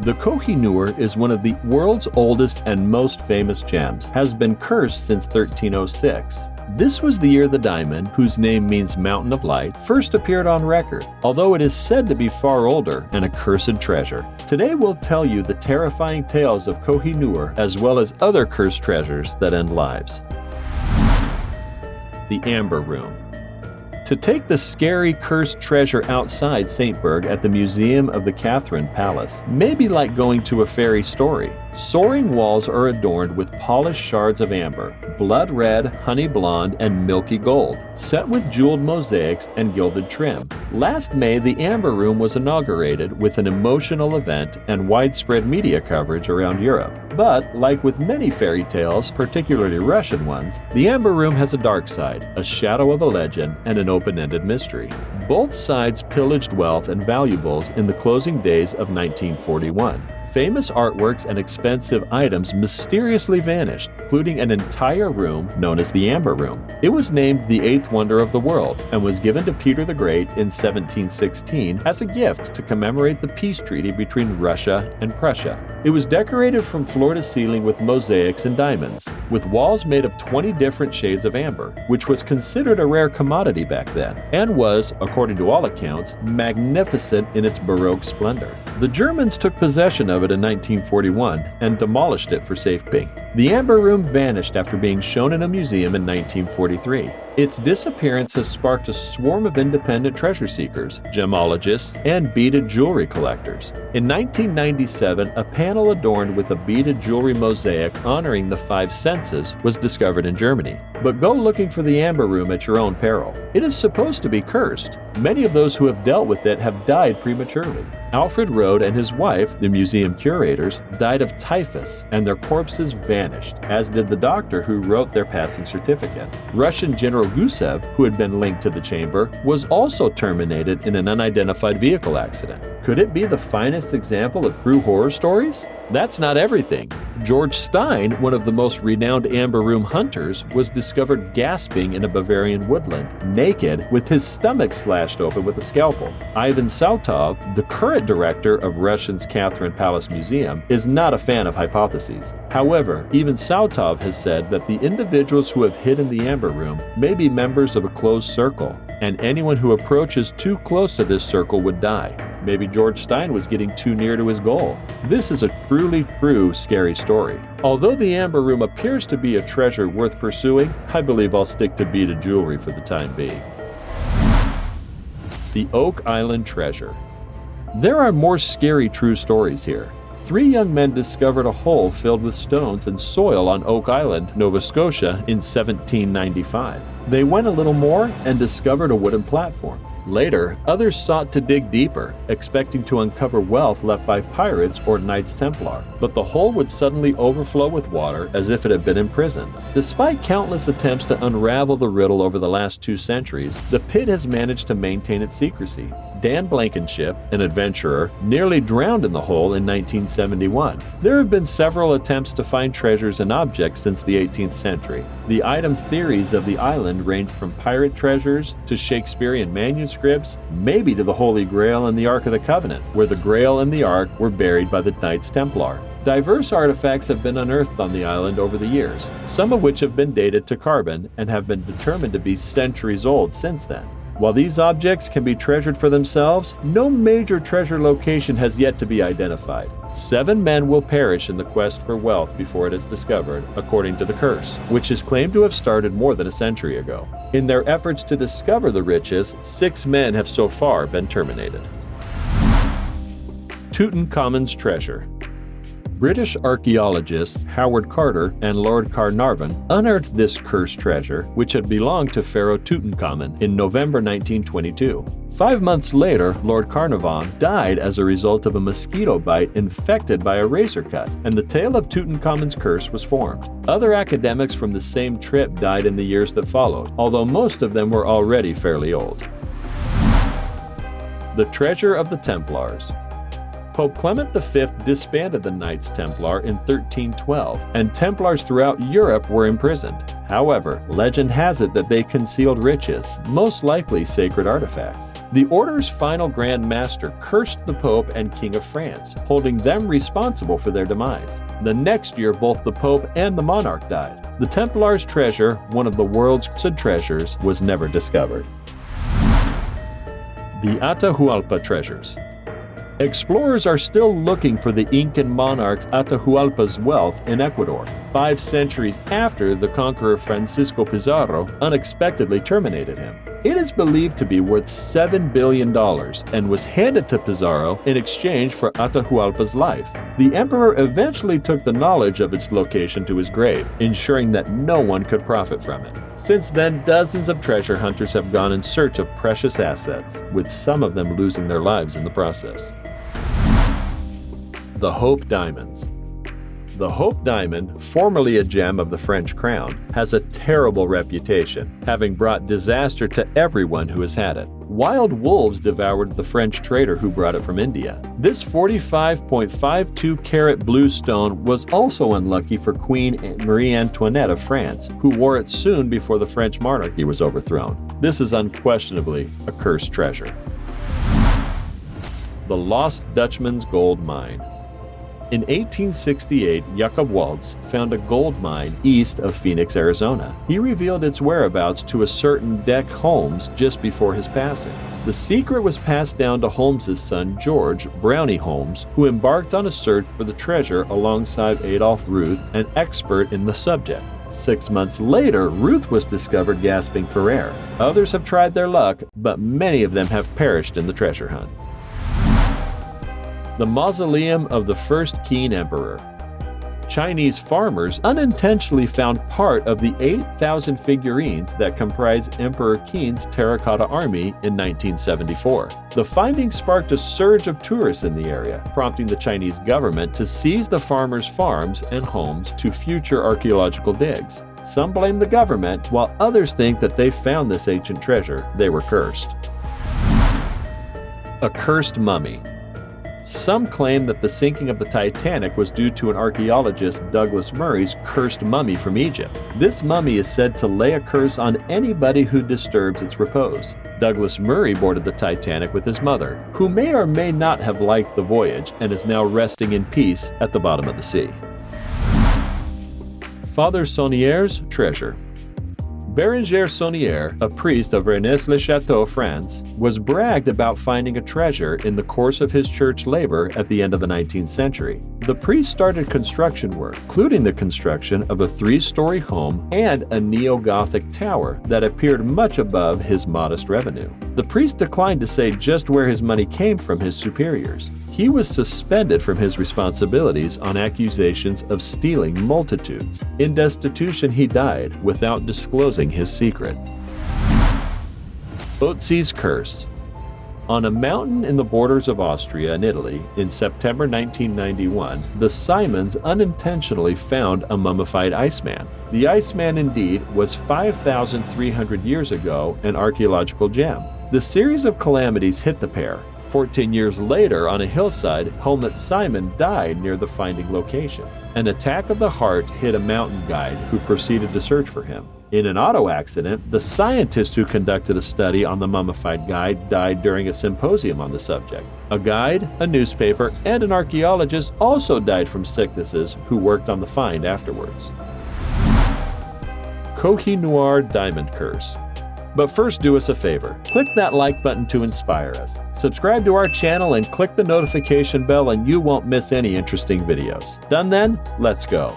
The Kohi Noor is one of the world's oldest and most famous gems, has been cursed since 1306. This was the year the diamond, whose name means mountain of light, first appeared on record, although it is said to be far older and a cursed treasure. Today we'll tell you the terrifying tales of Kohi Noor as well as other cursed treasures that end lives. The Amber Room. To take the scary cursed treasure outside St. Berg at the Museum of the Catherine Palace may be like going to a fairy story. Soaring walls are adorned with polished shards of amber, blood red, honey blonde, and milky gold, set with jeweled mosaics and gilded trim. Last May, the Amber Room was inaugurated with an emotional event and widespread media coverage around Europe. But, like with many fairy tales, particularly Russian ones, the Amber Room has a dark side, a shadow of a legend, and an open-ended mystery. Both sides pillaged wealth and valuables in the closing days of 1941. Famous artworks and expensive items mysteriously vanished, including an entire room known as the Amber Room. It was named the eighth wonder of the world and was given to Peter the Great in 1716 as a gift to commemorate the peace treaty between Russia and Prussia. It was decorated from floor to ceiling with mosaics and diamonds, with walls made of 20 different shades of amber, which was considered a rare commodity back then, and was, according to all accounts, magnificent in its Baroque splendor. The Germans took possession of it in 1941 and demolished it for safekeeping. The Amber Room vanished after being shown in a museum in 1943. Its disappearance has sparked a swarm of independent treasure seekers, gemologists, and beaded jewelry collectors. In 1997, a panel adorned with a beaded jewelry mosaic honoring the five senses was discovered in Germany. But go looking for the Amber Room at your own peril. It is supposed to be cursed. Many of those who have dealt with it have died prematurely. Alfred Rode and his wife, the museum curators, died of typhus, and their corpses vanished, as did the doctor who wrote their passing certificate. Russian General Gusev, who had been linked to the chamber, was also terminated in an unidentified vehicle accident. Could it be the finest example of true horror stories? That's not everything. George Stein, one of the most renowned Amber Room hunters, was discovered gasping in a Bavarian woodland, naked, with his stomach slashed open with a scalpel. Ivan Sautov, the current director of Russia's Catherine Palace Museum, is not a fan of hypotheses. However, even Sautov has said that the individuals who have hidden the Amber Room may be members of a closed circle, and anyone who approaches too close to this circle would die. Maybe George Stein was getting too near to his goal. This is a truly true scary story. Although the Amber Room appears to be a treasure worth pursuing, I believe I'll stick to beaded jewelry for the time being. The Oak Island Treasure. There are more scary true stories here. 3 young men discovered a hole filled with stones and soil on Oak Island, Nova Scotia in 1795. They went a little more and discovered a wooden platform. Later, others sought to dig deeper, expecting to uncover wealth left by pirates or Knights Templar, but the hole would suddenly overflow with water as if it had been imprisoned. Despite countless attempts to unravel the riddle over the last 2 centuries, the pit has managed to maintain its secrecy. Dan Blankenship, an adventurer, nearly drowned in the hole in 1971. There have been several attempts to find treasures and objects since the 18th century. The item theories of the island range from pirate treasures to Shakespearean manuscripts, maybe to the Holy Grail and the Ark of the Covenant, where the Grail and the Ark were buried by the Knights Templar. Diverse artifacts have been unearthed on the island over the years, some of which have been dated to carbon and have been determined to be centuries old since then. While these objects can be treasured for themselves, no major treasure location has yet to be identified. 7 men will perish in the quest for wealth before it is discovered, according to the curse, which is claimed to have started more than a century ago. In their efforts to discover the riches, 6 men have so far been terminated. Tutankhamun's Treasure. British archaeologists Howard Carter and Lord Carnarvon unearthed this cursed treasure, which had belonged to Pharaoh Tutankhamun, in November 1922. 5 months later, Lord Carnarvon died as a result of a mosquito bite infected by a razor cut, and the tale of Tutankhamun's curse was formed. Other academics from the same trip died in the years that followed, although most of them were already fairly old. The Treasure of the Templars. Pope Clement V disbanded the Knights Templar in 1312, and Templars throughout Europe were imprisoned. However, legend has it that they concealed riches, most likely sacred artifacts. The order's final Grand Master cursed the Pope and King of France, holding them responsible for their demise. The next year, both the Pope and the monarch died. The Templars' treasure, one of the world's treasures, was never discovered. The Atahualpa Treasures. Explorers are still looking for the Incan monarch Atahualpa's wealth in Ecuador, 5 centuries after the conqueror Francisco Pizarro unexpectedly terminated him. It is believed to be worth $7 billion and was handed to Pizarro in exchange for Atahualpa's life. The emperor eventually took the knowledge of its location to his grave, ensuring that no one could profit from it. Since then, dozens of treasure hunters have gone in search of precious assets, with some of them losing their lives in the process. The Hope Diamonds. The Hope Diamond, formerly a gem of the French crown, has a terrible reputation, having brought disaster to everyone who has had it. Wild wolves devoured the French trader who brought it from India. This 45.52-carat blue stone was also unlucky for Queen Marie Antoinette of France, who wore it soon before the French monarchy was overthrown. This is unquestionably a cursed treasure. The Lost Dutchman's Gold Mine. In 1868, Jacob Waltz found a gold mine east of Phoenix, Arizona. He revealed its whereabouts to a certain Deck Holmes just before his passing. The secret was passed down to Holmes's son, George Brownie Holmes, who embarked on a search for the treasure alongside Adolph Ruth, an expert in the subject. 6 months later, Ruth was discovered gasping for air. Others have tried their luck, but many of them have perished in the treasure hunt. The Mausoleum of the First Qin Emperor. Chinese farmers unintentionally found part of the 8,000 figurines that comprise Emperor Qin's Terracotta Army in 1974. The findings sparked a surge of tourists in the area, prompting the Chinese government to seize the farmers' farms and homes to future archaeological digs. Some blame the government, while others think that they found this ancient treasure. They were cursed. A cursed mummy. Some claim that the sinking of the Titanic was due to an archaeologist, Douglas Murray's cursed mummy from Egypt. This mummy is said to lay a curse on anybody who disturbs its repose. Douglas Murray boarded the Titanic with his mother, who may or may not have liked the voyage and is now resting in peace at the bottom of the sea. Father Saunier's treasure. Bérenger Saunier, a priest of Rennes-le-Château, France, was bragged about finding a treasure in the course of his church labor at the end of the 19th century. The priest started construction work, including the construction of a 3-story home and a neo-Gothic tower that appeared much above his modest revenue. The priest declined to say just where his money came from his superiors. He was suspended from his responsibilities on accusations of stealing multitudes. In destitution, he died without disclosing his secret. Otzis Curse. On a mountain in the borders of Austria and Italy in September 1991, the Simons unintentionally found a mummified Iceman. The Iceman indeed was 5,300 years ago an archaeological gem. The series of calamities hit the pair. 14 years later, on a hillside, Helmut Simon died near the finding location. An attack of the heart hit a mountain guide who proceeded to search for him. In an auto accident, the scientist who conducted a study on the mummified guide died during a symposium on the subject. A guide, a newspaper, and an archaeologist also died from sicknesses who worked on the find afterwards. Kohi Noor Diamond Curse. But first, do us a favor. Click that like button to inspire us. Subscribe to our channel and click the notification bell and you won't miss any interesting videos. Done then? Let's go.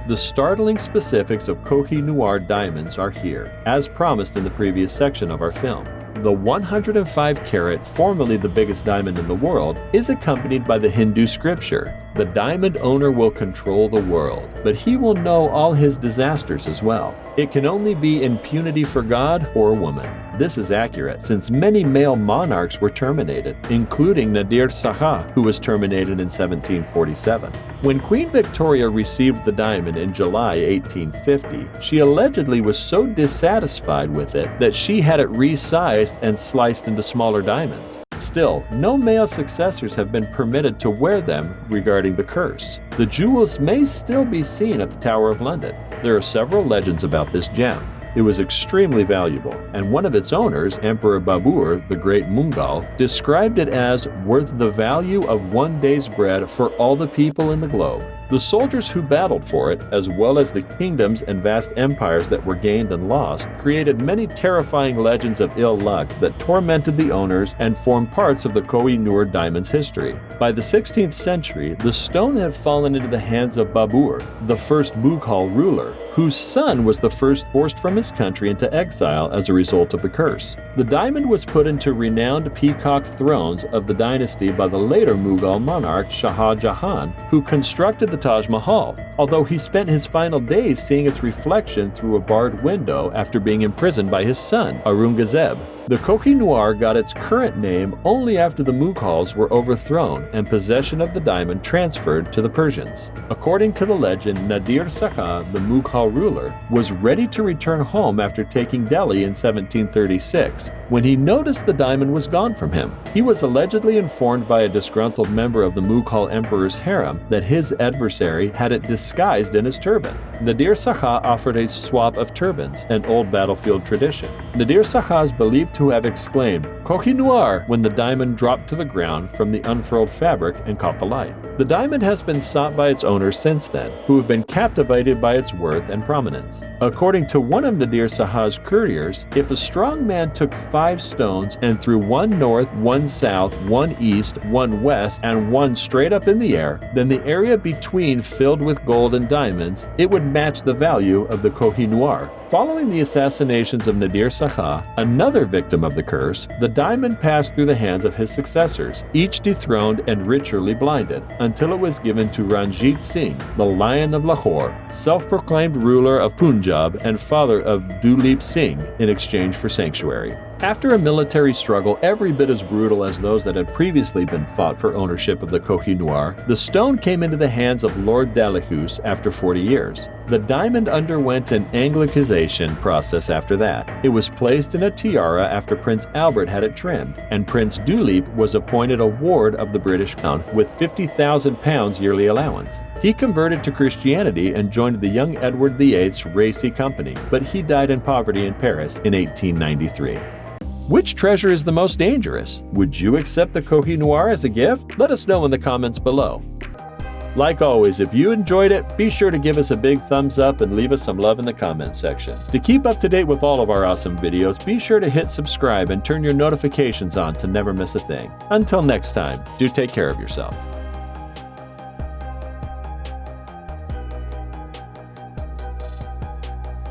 The startling specifics of Kohi Noor diamonds are here, as promised in the previous section of our film. The 105-carat, formerly the biggest diamond in the world, is accompanied by the Hindu scripture, "The diamond owner will control the world, but he will know all his disasters as well." It can only be impunity for God or woman. This is accurate since many male monarchs were terminated, including Nadir Shah, who was terminated in 1747. When Queen Victoria received the diamond in July 1850, she allegedly was so dissatisfied with it that she had it resized and sliced into smaller diamonds. Still, no male successors have been permitted to wear them regarding the curse. The jewels may still be seen at the Tower of London. There are several legends about this gem. It was extremely valuable, and one of its owners, Emperor Babur, the Great Mughal, described it as worth the value of one day's bread for all the people in the globe. The soldiers who battled for it, as well as the kingdoms and vast empires that were gained and lost, created many terrifying legends of ill luck that tormented the owners and formed parts of the Kohi Noor diamond's history. By the 16th century, the stone had fallen into the hands of Babur, the first Mughal ruler, whose son was the first forced from his country into exile as a result of the curse. The diamond was put into renowned peacock thrones of the dynasty by the later Mughal monarch Shah Jahan, who constructed the Taj Mahal, although he spent his final days seeing its reflection through a barred window after being imprisoned by his son, Aurangzeb. The Kohi Noor got its current name only after the Mughals were overthrown and possession of the diamond transferred to the Persians. According to the legend, Nadir Shah, the Mughal ruler, was ready to return home after taking Delhi in 1736 when he noticed the diamond was gone from him. He was allegedly informed by a disgruntled member of the Mughal emperor's harem that his adversary had it disguised in his turban. Nadir Shah offered a swap of turbans, an old battlefield tradition. Nadir Shah is believed to have exclaimed, "Kohi Noor," when the diamond dropped to the ground from the unfurled fabric and caught the light. The diamond has been sought by its owners since then, who have been captivated by its worth and prominence. According to one of Nadir Shah's couriers, if a strong man took 5 stones and threw one north, one south, one east, one west, and one straight up in the air, then the area between filled with gold and diamonds, it would match the value of the Kohi Noor. Following the assassinations of Nadir Shah, another victim of the curse, the diamond passed through the hands of his successors, each dethroned and ritually blinded, until it was given to Ranjit Singh, the Lion of Lahore, self-proclaimed ruler of Punjab and father of Duleep Singh, in exchange for sanctuary. After a military struggle every bit as brutal as those that had previously been fought for ownership of the Kohi Noor, the stone came into the hands of Lord Dalhousie after 40 years. The diamond underwent an Anglicization process after that. It was placed in a tiara after Prince Albert had it trimmed, and Prince Duleep was appointed a ward of the British Crown with £50,000 yearly allowance. He converted to Christianity and joined the young Edward VIII's racy company, but he died in poverty in Paris in 1893. Which treasure is the most dangerous? Would you accept the Kohi Noor as a gift? Let us know in the comments below. Like always, if you enjoyed it, be sure to give us a big thumbs up and leave us some love in the comments section. To keep up to date with all of our awesome videos, be sure to hit subscribe and turn your notifications on to never miss a thing. Until next time, do take care of yourself.